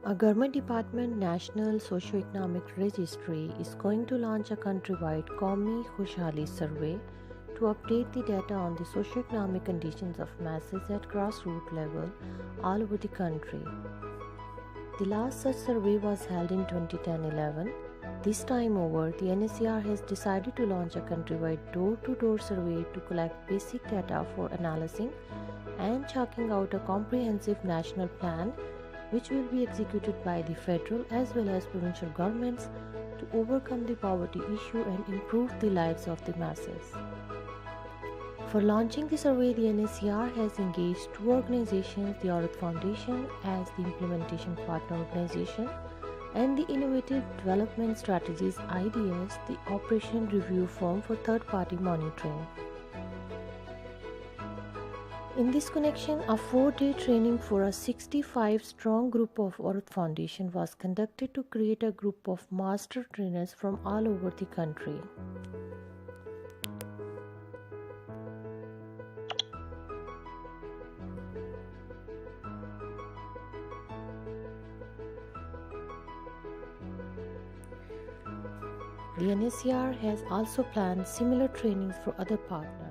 A government department National Socioeconomic Registry is going to launch a countrywide Qaumi Khushhali survey to update the data on the socioeconomic conditions of masses at grassroots level all over the country. The last such survey was held in 2010-11. This time over, the NSER has decided to launch a countrywide door-to-door survey to collect basic data for analyzing and chalking out a comprehensive national plan which will be executed by the federal as well as provincial governments to overcome the poverty issue and improve the lives of the masses. For launching the survey, the NSER has engaged two organizations, the Aurat Foundation as the implementation partner organization and the Innovative Development Strategies IDS, the operation review firm for third-party monitoring. In this connection, a 4-day training for a 65-strong group of Aurat Foundation was conducted to create a group of master trainers from all over the country. The NSER has also planned similar trainings for other partners.